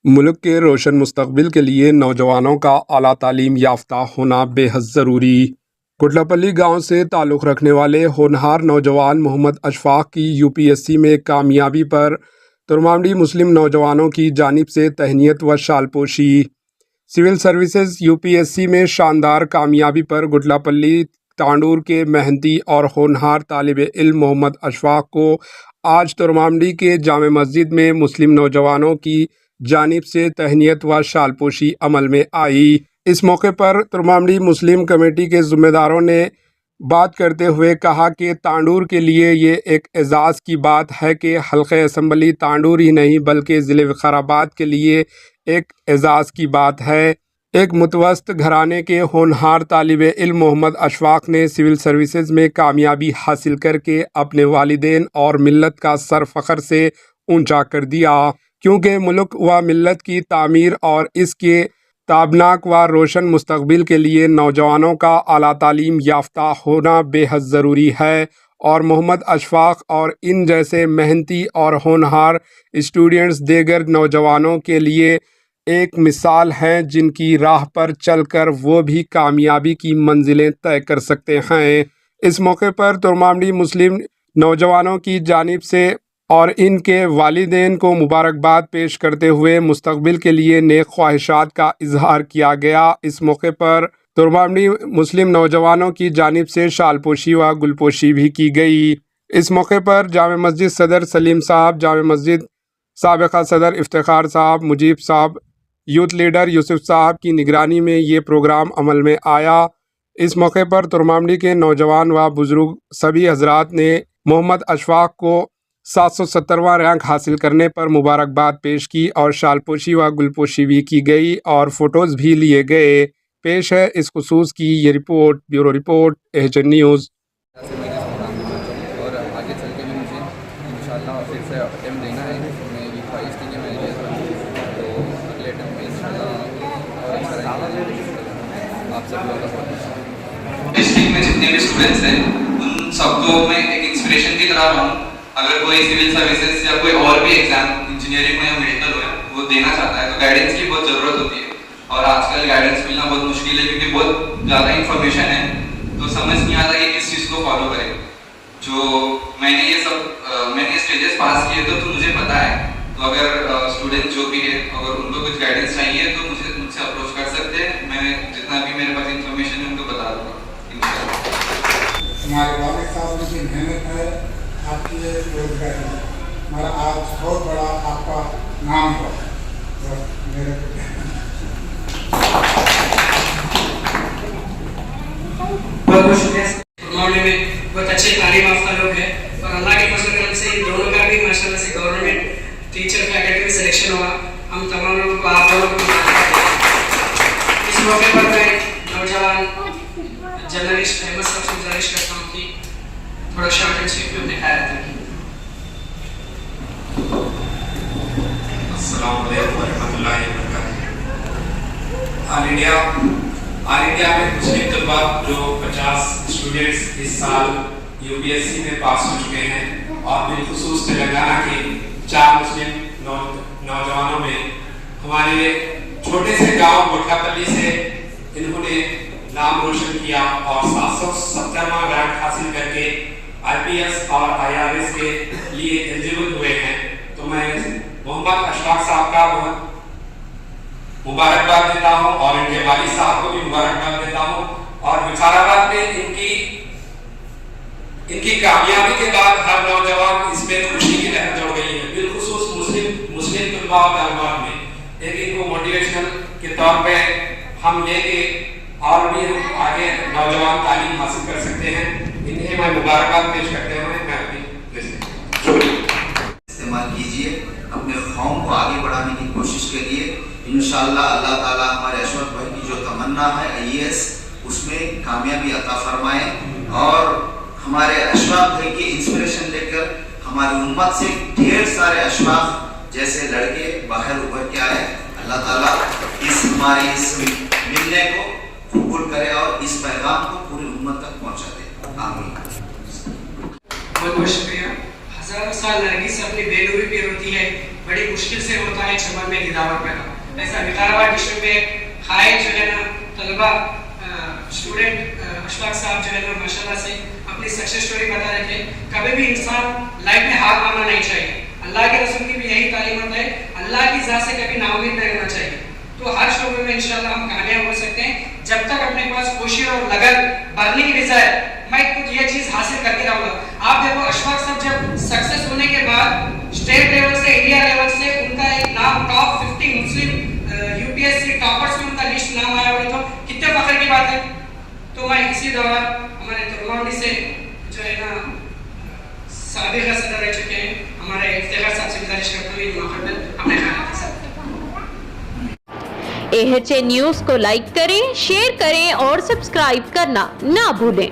मुल्क के रोशन मुस्तकबिल के लिए नौजवानों का आला तालीम याफ्ता होना बेहद ज़रूरी। गुडलापल्ली गांव से ताल्लुक़ रखने वाले होनहार नौजवान मोहम्मद अशफाक की यूपीएससी में कामयाबी पर तुर्मामडी मुस्लिम नौजवानों की जानिब से तहनीत व शालपोशी। सिविल सर्विसेज यूपीएससी में शानदार कामयाबी पर गुडलापल्ली तांडूर के मेहनती और होनहार तालिब इल्म मोहम्मद अशफाक को आज तुर्मामडी के जामे मस्जिद में मुस्लिम नौजवानों की जानिब से तहनीत व शालपोशी अमल में आई। इस मौके पर तुर्मामडी मुस्लिम कमेटी के ज़िम्मेदारों ने बात करते हुए कहा कि तांडूर के लिए ये एक एजाज़ की बात है कि हल्क़े असम्बली तांडूर ही नहीं बल्कि ज़िले विकाराबाद के लिए एक एजाज़ की बात है। एक मुतवस्त घराने के होनहार तालिब इल्म मोहम्मद अशफाक ने सिविल सर्विसेज में कामयाबी हासिल करके अपने वालिदैन और मिल्लत का सर फ़ख्र से ऊंचा कर दिया, क्योंकि मुल्क व मिल्लत की तामीर और इसके ताबनाक व रोशन मुस्तकबिल के लिए नौजवानों का आला तालीम याफ्ता होना बेहद ज़रूरी है। और मोहम्मद अशफाक और इन जैसे मेहनती और होनहार स्टूडेंट्स दीगर नौजवानों के लिए एक मिसाल हैं, जिनकी राह पर चलकर वो भी कामयाबी की मंजिलें तय कर सकते हैं। इस मौके पर तुर्मामडी मुस्लिम नौजवानों की जानिब से और इनके वालिदैन को मुबारकबाद पेश करते हुए मुस्तकबिल के लिए नेक ख्वाहिशात का इजहार किया गया। इस मौके पर तुर्मामडी मुस्लिम नौजवानों की जानिब से शालपोशी व गुलपोशी भी की गई। इस मौके पर जामे मस्जिद सदर सलीम साहब, जामे मस्जिद साबिक़ा सदर इफ्तिखार साहब, मुजीब साहब, यूथ लीडर यूसुफ साहब की निगरानी में ये प्रोग्राम अमल में आया। इस मौके पर तुर्मामडी के नौजवान व बुज़ुर्ग सभी हजरात ने मोहम्मद अशफाक को 770वां रैंक हासिल करने पर मुबारकबाद पेश की और शालपोशी व गुलपोशी भी की गई और फ़ोटोज़ भी लिए गए। पेश है इस खुसूस की ये रिपोर्ट, ब्यूरो रिपोर्ट, एचएन न्यूज़। और आगे चल के भी मुझे इंशाल्लाह फिर से अटेम्प्ट देना है। मेरी ख्वाहिश थी कि मैं ये तो अगले अटेम्प्ट में इंशाल्लाह और अच्छा रहेगा। आप सब लोगों का डिस्ट्रिक्ट में जितने भी स्टूडेंट्स हैं उन सबको मैं एक इंस्पिरेशन की तरह रहूँ। अगर कोई सिविल सर्विसेज या कोई और भी एग्जाम इंजीनियरिंग में या मेडिकल हो वो देना चाहता है तो गाइडेंस की बहुत ज़रूरत होती है। और आजकल गाइडेंस मिलना बहुत मुश्किल है, क्योंकि बहुत ज़्यादा इंफॉर्मेशन है तो समझ नहीं आता कि किस चीज़ को फॉलो करें। जो मैंने स्टेजेस पास किए तो मुझे पता है। तो अगर स्टूडेंट जो भी है अगर उनको कुछ गाइडेंस चाहिए तो मुझसे अप्रोच कर सकते हैं। मैं जितना भी मेरे पास इंफॉर्मेशन है उनको बता दूँगा। हमारे वालिद साहब की मेहनत है, आपकी रोजगार है, हमारा आज बहुत बड़ा आपका नाम हो। तो मेरे बहुत शुक्रिया। मामले में बहुत अच्छे तालीम याफ्ता लोग हैं और अल्लाह के फजल करम से इन दोनों का भी माशाल्लाह से गवर्नमेंट टीचर फैकल्टी में सिलेक्शन हुआ। हम तमाम लोगों को आप दोनों को इस मौके पर मैं नौजवान जर्नलिस्ट अहमद साहब से गुजारिश करता हूँ कि थोड़ा शॉर्ट एंड स्वीट में दिखाया था। अस्सलाम वालेकुम रहमतुल्लाहि व बरकातहू। ऑल इंडिया में मुस्लिम तलबा जो 50 स्टूडेंट्स इस साल यूपीएससी में पास हो चुके हैं और बिलखुसूस तेलंगाना के 4 मुस्लिम नौजवानों में हमारे छोटे से गांव गुडलापल्ली से इन्होंने नाम रोशन किया और 770वां रैंक हासिल करके आईपीएस और आईआरएस के लिए एलिजिबल हुए हैं। तो मैं मोहम्मद अशफाक साहब का बहुत मुबारकबाद देता हूं और इनके वालिद साहब को भी मुबारकबाद देता हूं। और विकाराबाद में इनकी कामयाबी के बाद हर नौजवान इसमें खुशी की लहर दौड़ गई है, बिलखुसूस मुस्लिम तलबा और तालिबात में। एक इनको मोटिवेशनल के तौर पे हम लेके और भी हम आगे नौजवान तालीम हासिल कर सकते हैं। इन्हें मैं मुबारकबाद पेश करते हुए मैं अपनी इस्तेमाल कीजिए, अपने कौम को आगे बढ़ाने की कोशिश करिए। इंशाअल्लाह अल्लाह ताला हमारे अशफाक भाई की जो तमन्ना है आईएएस उसमें कामयाबी अता फरमाए और हमारे अशफाक भाई की इंस्पिरेशन लेकर हमारी उम्मत से ढेर सारे अशफाक जैसे लड़के बाहर उभर के आए। अल्लाह ताला हमारे इस मिलने को कबूल करे और इस पैगाम को पूरी उम्मत तक पहुंचा दे। आमीन। बहुत बहुत शुक्रिया। हज़ारों साल नरगिस अपनी बेलूरी पे रोती है, बड़ी मुश्किल से होता है चमन में गिदावर पैदा। ऐसा विकाराबाद डिस्ट्रिक्ट में हाय जो है ना तलबा स्टूडेंट अशफाक साहब जो है ना माशाल्लाह से अपनी सक्सेस स्टोरी बता रहे थे। कभी भी इंसान लाइफ में हार मानना नहीं चाहिए। अल्लाह के रसूल की भी यही तालीमत है, अल्लाह की ज़ात से कभी नाउम्मीद नहीं होना चाहिए। तो हर शोबे में इंशाल्लाह हम कामयाब हो सकते हैं जब तक अपने पास कोशिश और लगन बर्निंग डिजायर, मैं कुछ ये चीज़ हासिल करके रहूँगा। आप देखो अशफाक साहब जब सक्सेस होने के बाद स्टेट लेवल से इंडिया लेवल से उनका एक नाम टॉप 50 मुस्लिम यूपीएससी टॉपर्स में उनका लिस्ट नाम आया हुआ, तो कितने फख्र की बात है। तो मैं इसी दौरान हमारे तुर्कमेनिस्तान से जो है ना साबिक सदर रह चुके हैं हमारे इफ्तिखार साहब से गुजारिश करते हुए मौके पर अपने खाने के साथ AHA न्यूज़ को लाइक करें, शेयर करें और सब्सक्राइब करना ना भूलें।